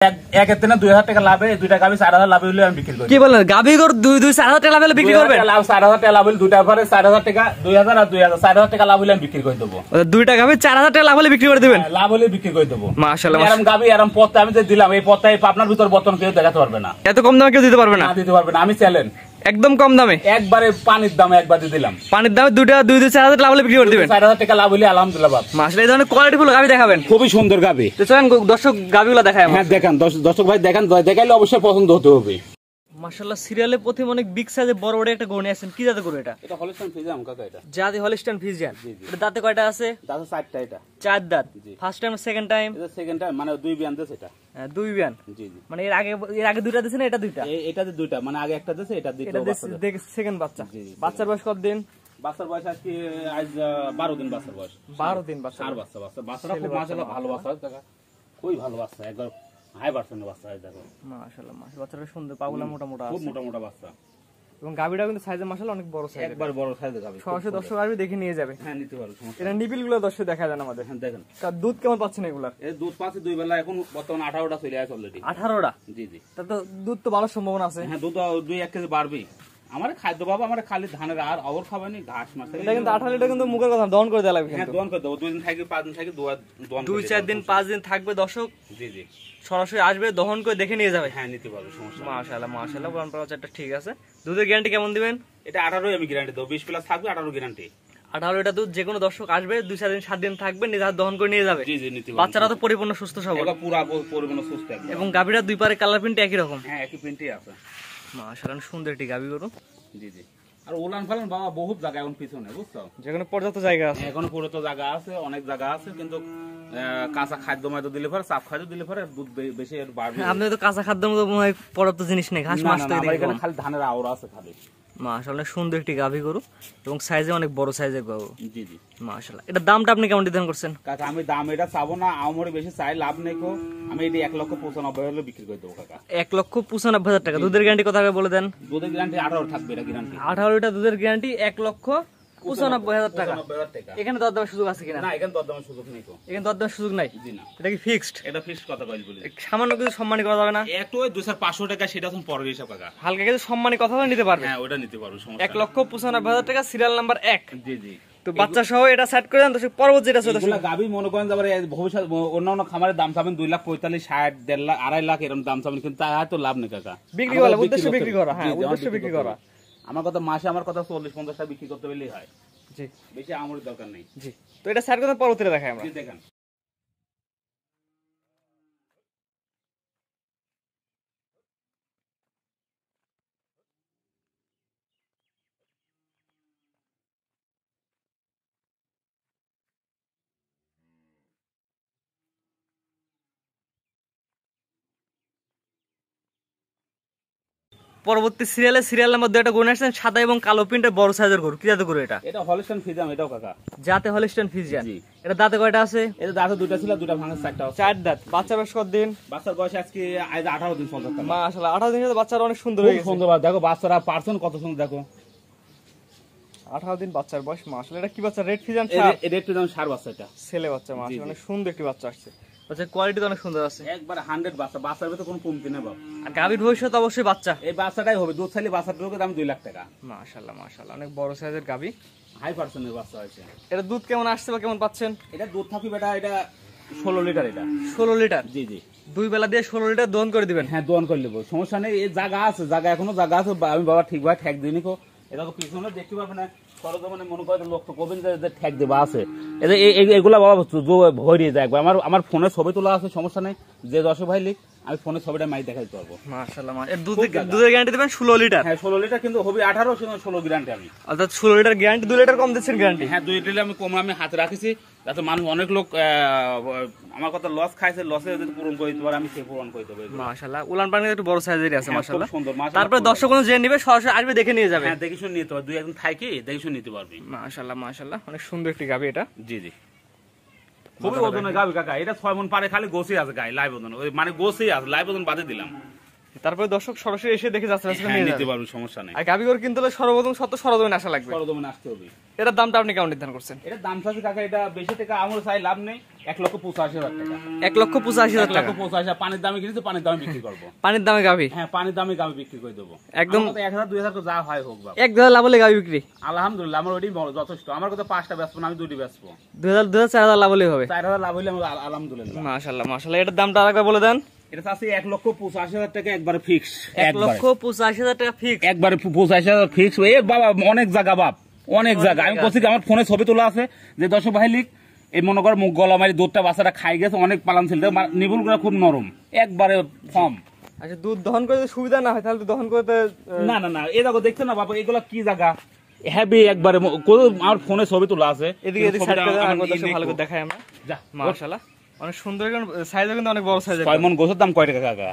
এক এতে না 2000 টাকা লাভে, দুইটা গাভী 4000 লাভে হলে আমি বিক্রি করি। কি বলেন, গাভী গরু 4000 টাকা লাভে বিক্রি করবেন? লাভ 4000 টাকা লাভ হলে দুইটা পরে 4000 টাকা, 2000 আর 2000 4000 টাকা লাভ হলে আমি বিক্রি করে দেবো। দুইটা গাভী 4000 টাকা লাভ হলে বিক্রি করে দিবেন? লাভ হলে বিক্রি করে দেবো। মাশাআল্লাহ। এরকম গাভী এরকম পথে আমি যে দিলাম, এই পথে আপনার ভিতর বর্তমান কেউ দেখাতে পারবে না। এত কম দামে কেউ দিতে পারবে না? দিতে পারবে না। আমি চ্যালেঞ্জ একদম কম দামে, একবারে পানির দামে একবার দিয়ে দিলাম। পানির দামে দুইটা 4000 লাভ হলে বিক্রি করে দিবেন? 4000 টাকা লাভ হলে আলহামদুলিল্লাহ বাপ। মাশাআল্লাহ। এই ধরনের কোয়ালিটিফুল গাভী দেখাবেন? খুবই সুন্দর গাভী। তো চলেন দর্শক গাভীগুলো দেখায়। হ্যাঁ দেখান, দর্শক ভাই দেখান, দেখাইলে অবশ্যই পছন্দ হতে হবে। মাশাআল্লাহ। সিরিয়ালে প্রথম অনেক বিগ সাইজে বড় বড় একটা গরু নিয়ে আসেন। কি জাতের গরু এটা? এটা হলিস্টাইন ফ্রিজিয়ান কাকা। এটা জাতি হলিস্টাইন ফ্রিজিয়ান। এটা দাঁতে কয়টা আছে? দাঁতে 4টা। এটা 4 দাঁত। First time second time? এটা সেকেন্ড টাইম, মানে দুই বিয়ান দিয়েছে এটা। হ্যাঁ, দুই বিয়ান। জি জি। মানে এর আগে দুইটা দিয়েছে না, এটা দুইটা? এটাতে দুইটা, মানে আগে একটা দিয়েছে, এটা দ্বিতীয় বাচ্চা। এটা সেকেন্ড বাচ্চা। বাচ্চার বয়স কত দিন? বাচ্চার বয়স আজকে আজ 12 দিন বাচ্চার বয়স। 12 দিন বাচ্চা। আর বাচ্চাটা খুব মাশাআল্লাহ ভালো বাচ্চা কাকা, খুবই ভালো বাচ্চা, একবার হাই পার্সেন্টের বাচ্চা। দেখো মাশাআল্লাহ, বাচ্চাটা সুন্দর, পাগুলা মোটা মোটা আছে, খুব মোটা মোটা বাচ্চা। এবং গাবিটা কিন্তু সাইজে মাশাআল্লাহ অনেক বড় সাইজ, একবার বড় সাইজের গাবি। সরাসরি দর্শক আসবে দেখে নিয়ে যাবে। হ্যাঁ নিতে পারো, সমস্যা এটা নিবিলগুলো দর্শক দেখা যায় আমাদের। হ্যাঁ দেখেন। তার দুধ কেমন পাচ্ছেন এগুলার? এই দুধ পাচ্ছে দুই বেলা, এখন বর্তমানে 18টা চলে আসে অলরেডি। 18টা? জি জি। তা তো দুধ তো ভালো সম্ভাবনা আছে। হ্যাঁ দুধ 2-1 কেজি বাড়বেই। আমার খাদ্য বাবা, আমার খালি ধানের আর আবর খাবানি, ঘাস মাছ। এটা কিন্তু 18 লিটার কিন্তু মুখের কথা, দহন করে দেওয়া লাগবে। হ্যাঁ দোয়ান করে দেবো, 2 দিন থাকবে, 5 দিন থাকবে, 2-4 দিন 5 দিন থাকবে দর্শক। জি জি। সরাসরি আসবে, দহন করে দেখে নিয়ে যাবে। হ্যাঁ নিতে পারবে, সমস্যা। মাশাআল্লাহ মাশাআল্লাহ। পুরান পাঁচটা ঠিক আছে। দুধের গ্যারান্টি কেমন দিবেন? এটা 18 আমি গ্যারান্টি দেবো, 20 প্লাস থাকবে, 18 গ্যারান্টি। 18 লিটার দুধ, যে কোনো দর্শক আসবে 2-4 দিন 7 দিন থাকবে, নিজে হাতে দহন করে নিয়ে যাবে। জি জি নিতে পারবে। বাচ্চারা তো পরিপূর্ণ সুস্থ সবল, এটা পুরো পরিপূর্ণ সুস্থ একদম। এবং গাভীরা দুই পারে কালার প্রিন্ট একই রকম। হ্যাঁ একই প্রিন্টই আছে। মাশাআল্লাহ সুন্দর একটি গাভী গরু। জি জি। আর উলান ফালান বাবা বহুত জায়গা এখন পিছনে, বুঝছো? যেখানে পর্যাপ্ত জায়গা আছে। এখনো পুরো তো জায়গা আছে, অনেক জায়গা আছে, কিন্তু কাঁচা খাদ্য মাদ্য দিলে পরে, চাপ খাদ্য দিলে পরে দুধ বেশি বাড়বে। আপনি তো কাঁচা খাদ্য মতো মনে হয় পর্যাপ্ত জিনিস নেই, ঘাস মাছ তো এখানে খালি ধানের আওড়া আছে খালি। মাশাআল্লাহ সুন্দর একটি গাভী গরু, এবং সাইজে অনেক বড় সাইজের গরু। জি জি। মাশাআল্লাহ। এটা দামটা আপনি কেমন নির্ধারণ করছেন? কাকা আমি দাম এটা চাবো না, আমরে বেশি চাই, লাভ নেই কো। আমি এটা 1,95,000 হলে বিক্রি করে দেবো কাকা। 1,95,000 টাকা। দুধের গ্যারান্টি কথা বলে দেন। দুধের গ্যারান্টি 18 থাকবে, এটা গ্যারান্টি। 18 লিটার দুধের গ্যারান্টি 1,95,000 টাকা। এখানে দরদামের সুযোগ আছে কিনা? না, এখানে দরদামের সুযোগ নেই কো। এখানে দরদামের সুযোগ নাই? জি না। এটা কি ফিক্সড? এটা ফিক্সড কথা কইল বলি। সামান্য কিছু সম্মানী করা যাবে না? একটু ওই 2,500 টাকা, সেটা এখন পরের হিসাব কাকা। হালকা কিছু সম্মানী কথা বলে নিতে পারবে? হ্যাঁ ওটা নিতে পারবো, সমস্যা। 1,95,000 টাকা, সিরিয়াল নাম্বার 1। জি জি। তো বাচ্চা সহ এটা সেট করে দেন। তো পরবর্তী যেটা আছে এগুলা গাবি মনে করেন যাবে ভবিষ্যৎ অন্যান্য খামারের দাম চাবেন 2,45,000, 60, 1.5 লাখ, 2.5 লাখ এরকম দাম চাবেন, কিন্তু তাই তো লাভ নেই কাকা। বিক্রি করা, উদ্দেশ্য বিক্রি করা। হ্যাঁ উদ্দেশ্য বিক্রি করা। আমার কথা মাসে আমার কথা 40-50 টাকা বিক্রি করতে পারলেই হয়। জি। বেশি আমার দরকার নেই। জি। তো এটা সেট করে পরবর্তীতে দেখাই আমরা। দেখেন। পরবর্তী সিরিয়াল নাম্বার 2 একটা গরু আসছেন, সাদা এবং কালো প্রিন্টের বড় সাইজের গরু। কি জাতের গরু এটা? এটা হলিস্টাইন ফ্রিজিয়ান, এটাও কাকা। জাতে হলিস্টাইন ফ্রিজিয়ান। এটা দাঁতে কয়টা আছে? এটা দাঁতে দুটো ছিল, দুটো ভাঙা, 4টা আছে। 4 দাঁত। বাচ্চার বয়স কত দিন? বাচ্চার বয়স আজকে 18 দিন চলতে। মাশাআল্লাহ 18 দিনের বাচ্চারা অনেক সুন্দর হয়ে গেছে। সুন্দর দেখো, বাচ্চারা পার্সেন্ট কত সুন্দর দেখো। 18 দিন বাচ্চার বয়স। মাশাআল্লাহ। এটা কি বাচ্চা? রেড ফ্রিজিয়ান রেড ফ্রিজিয়ান সার বাচ্চা, এটা ছেলে বাচ্চা। মাশাআল্লাহ অনেক সুন্দর একটি বাচ্চা আসছে। বাচ্চার কোয়ালিটি তো অনেক সুন্দর আছে, একবার 100 বাচ্চা। বাচ্চার ভিতরে কোনো কমতি নেই বাবা। আর গাভীর ভবিষ্যৎ অবশ্যই বাচ্চা। এই বাচ্চাটাই হবে, দুধ চাইলে বাচ্চাটার দাম 2 লাখ টাকা। মাশাআল্লাহ মাশাআল্লাহ অনেক বড় সাইজের গাভী, হাই পার্সেন্টের বাচ্চা হয়েছে। এটা দুধ কেমন আসছে বা কেমন পাচ্ছেন? এটা দুধ থাকি বেটা, এটা 16 লিটার। এটা 16 লিটার? জি জি। দুই বেলা দিয়ে 16 লিটার দহন করে দিবেন? হ্যাঁ দোয়ান করে নেবো, সমস্যা নেই। এই জায়গা আছে, জায়গা এখনো জায়গা আছে। আমি বাবা ঠিকভাবে ঠেক দিইনি কো। এটা তো পিছনে দেখতে পাবে না, সরজমানে মনে করে লোক তো কবেন যে ঠেক দেবা আছে। এগুলা বাবা ভরিয়ে যায়। আমার ফোনে ছবি তোলা আছে, সমস্যা নেই। যে দর্শক ভাই লিখ, আমি ফোনে ছবিটা মাই দেখাইতে পারবো। মাশাআল্লাহ। এর দুধের গ্যারান্টি দিবেন 16 লিটার? হ্যাঁ 16 লিটার, কিন্তু হবে 18, 16 গ্যারান্টি আমি। অর্থাৎ 16 লিটার গ্যারান্টি, 2 লিটার কম দিচ্ছেন গ্যারান্টি? হ্যাঁ 2 লিটার আমি কম আমি হাতে রাখিছি, যাতে মানুষ অনেক লোক আমার কথা লস খাইছে, লসে যদি পূরণ করে দিতে পারে আমি সে পূরণ করে দেবো। মাশাআল্লাহ উলান পানি একটু বড় সাইজেরই আছে। মাশাআল্লাহ সুন্দর। তারপরে দর্শক যে নেবে সরাসরি আসবে দেখে নিয়ে যাবে। হ্যাঁ দেখে শুনে নিতে পারবে, 2 একদিন থাকি দেখে শুনে নিতে পারবি। মাশাআল্লাহ মাশাআল্লাহ অনেক সুন্দর একটি গাভী এটা। জি জি। খুবই ওজনের গাভী কাকা। এটা 6 মণ পারে, খালি গোসি আছে গায়ে, লাইভ ওজন। মানে গোসি আছে, লাইভ ওজন বাদে দিলাম। তারপরে দর্শক সরাসরি এসে দেখে যাচ্ছে হ্যাঁ, নিতে পারবে, সমস্যা নেই। আর গাভী গরু কিনতে হলে সর্বপ্রথম সরজমিনে আসা লাগবে, সরজমিনে আসতে হবে। এটার দামটা আপনি কেমন নির্ধারণ করছেন? এটার দাম চাচ্ছে কাকা, এটা বেশি টাকা আমার চাই লাভ নেই, 1,85,000 টাকা। 1,85,000 টাকা। 1,85,000 পানির দামে কিনেছি, পানির দামে বিক্রি করবো। পানির দামে গাভী? হ্যাঁ, পানির দামে গাভী বিক্রি করে দেবো একদম। 1,000-2,000 যা হয় হোক বাবা, 1,000 লাভ হলে গাভী বিক্রি আলহামদুলিল্লাহ, আমার ওইটাই বড় যথেষ্ট। আমার কথা 5টা বেচবো না, আমি 2টি বেচবো। 2,000-4,000 লাভ হলেই হবে। 4,000 লাভ হইলে আমার আলহামদুলিল্লাহ। মাশাআল্লাহ মাশাআল্লাহ। এটার দামটা আরেকবার বলে দেন। এটা চাচ্ছি 1,85,000 টাকা একবারে ফিক্স। 1,85,000 টাকা ফিক্স একবারে 85,000 ফিক্স। এ বাবা অনেক জায়গা বাপ, অনেক জায়গা। আমি বলছি আমার ফোনে ছবি তোলা আছে যে দর্শক ভাই লিখ, এই মনে কর মুখ গলা মারি দুধটা বাচ্চাটা খাই গেছে, অনেক পালান ছিল, নিবুল গুলো খুব নরম, একবারে ফর্ম। আচ্ছা, দুধ দহন করতে সুবিধা না হয় তাহলে দহন করতে না না না, এই দেখো দেখছো না বাবা, এগুলা কি জায়গা হ্যাভি একবারে। আমার ফোনে ছবি তোলা আছে, এদিকে সাইড করে ভালো করে দেখাই আমরা। মাশাআল্লাহ, অনেক সুন্দর, সাইজও কিন্তু অনেক বড় সাইজ। 6 মণ গোছের দাম কয় টাকা কাকা?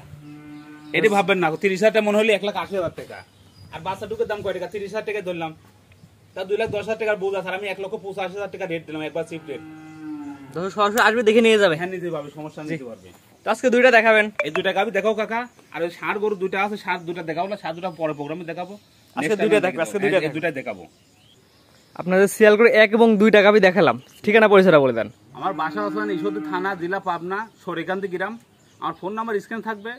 এটি ভাববেন না, 30,000 টাকা মনে হলে 1,80,000 টাকা। আর বাচ্চাটুকুর দাম কয় টাকা? 30,000 টাকা ধরলাম, তা 2,10,000 টাকার বোঝ আছে। আমি 1,85,000 টাকা রেট দিলাম, একবার চিপ রেট। সরাসরি আসবে, দেখে নিয়ে যাবে। হ্যাঁ, নিতে পারবে, সমস্যা নিতে পারবে। তো আজকে দুইটা দেখাবেন? এই দুইটা গাবি দেখাও কাকা। আর ওই ষাঁড় গরু দুইটা আছে, ষাঁড় দুইটা দেখাবো না, ষাঁড় দুটা পরে প্রোগ্রামে দেখাবো। আজকে দুইটা দেখাবো, আজকে দুইটা দেখাবো। আপনাদের সিয়াল করে 1 এবং 2 গাবি দেখালাম। ঠিকানা পরিচয়টা বলে দেন। আমার বাসা আছে ঈশ্বরদী থানা, জেলা পাবনা, সরিকান্তি গ্রাম। আমার ফোন নাম্বার স্ক্রিনে থাকবে,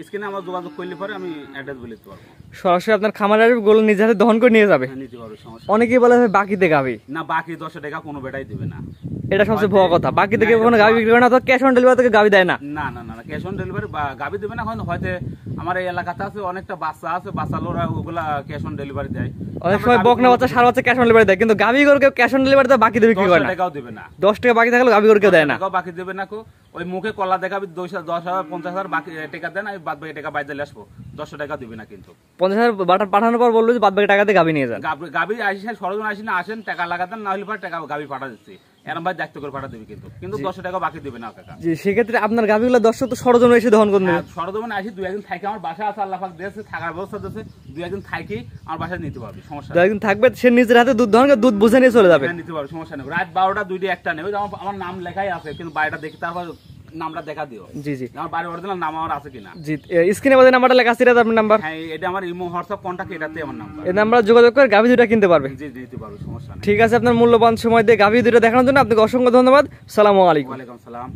স্ক্রিনে আমার যোগাযোগ করলে পরে আমি অ্যাড্রেস বলে দিতে পারবো। সরাসরি আপনার খামারে আসবে, গরু নিজে হাতে দহন করে নিয়ে যাবে। হ্যাঁ, নিতে পারবে, সমস্যা। অনেকেই বলে বাকিতে গাবি না, বাকি 10 টাকা কোনো বেটাই দিবে না, এটা সবচেয়ে বড় কথা। বাকি থেকে কোনো গাবি বিক্রি করে না, তো ক্যাশ অন ডেলিভারি থেকে গাবি দেয় না। না না না, ক্যাশ অন ডেলিভারি গাবি দেবে না। হয়তো আমার এই এলাকাতে আছে অনেকটা বাচ্চা আছে, বাচ্চা লোরা ওগুলা ক্যাশ অন ডেলিভারি দেয়। অনেক সময় বকনা বাচ্চা, ষাঁড় বাচ্চা ক্যাশ অন ডেলিভারি দেয়, কিন্তু গাবি গরু কেউ ক্যাশ অন ডেলিভারি দেয়, বাকি বিক্রি করে না। 10 টাকাও দেবে না। 10 টাকা বাকি থাকলে গাবি গরু কেউ দেয় না, বাকি দেবে না। ওই মুখে কলা দেখাবি 10,000 50,000 বাকি টাকা দেন, আমি বাদ বাকি টাকা বাইরে দিলে আসবো। 10 টাকা দিবে না কিন্তু। 50,000 বাটার পাঠানোর পর বললো যে বাদ বাকি টাকা দিয়ে গাবি নিয়ে যান। গাবি আসেন, সরজন আসেন, আসেন টাকা লাগাতেন, না হলে পরে টাকা গাবি পাঠা দিচ্ছে, এরম ভাই দায়িত্ব করে পাঠা দেবে, কিন্তু 10 টাকা বাকি দেবে না কাকা। জি, সেক্ষেত্রে আপনার গাবিগুলো দর্শক তো সরজন এসে দহন করবে। সরজমিনে আসি, 2 একদিন থাকি, আমার বাসা আছে, আল্লাহ পাক দিয়েছে, থাকার ব্যবস্থা দিয়েছে, 2 একদিন থাকি আমার বাসায় নিতে পারবে, সমস্যা নেই। 2 একদিন থাকবে, সে নিজের হাতে দুধ দহন করে দুধ বুঝে নিয়ে চলে যাবে, নিতে পারবে, সমস্যা নেই। রাত 12টা 2টি একটা নেই, ওই আমার নাম লেখাই আছে, কিন্তু বাড়িটা দেখি, তারপর নামটা দেখা দিও। জি জি, আমার বাড়ি অরিজিনাল নাম আমার আছে কিনা। জি, স্ক্রিনে বাজে নাম্বারটা লেখা আছে, এটা আপনার নাম্বার? হ্যাঁ, এটা আমার ইমো হোয়াটসঅ্যাপ কন্টাক্ট, এটাতে আমার নাম্বার। এই নাম্বারে যোগাযোগ করে গাভী দুটো কিনতে পারবে। জি, নিতে পারবে, সমস্যা নেই। ঠিক আছে, আপনার মূল্যবান সময় দিয়ে গাভী দুটো দেখানোর জন্য আপনাকে অসংখ্য ধন্যবাদ। সালামু আলাইকুম। ওয়ালাইকুম সালাম।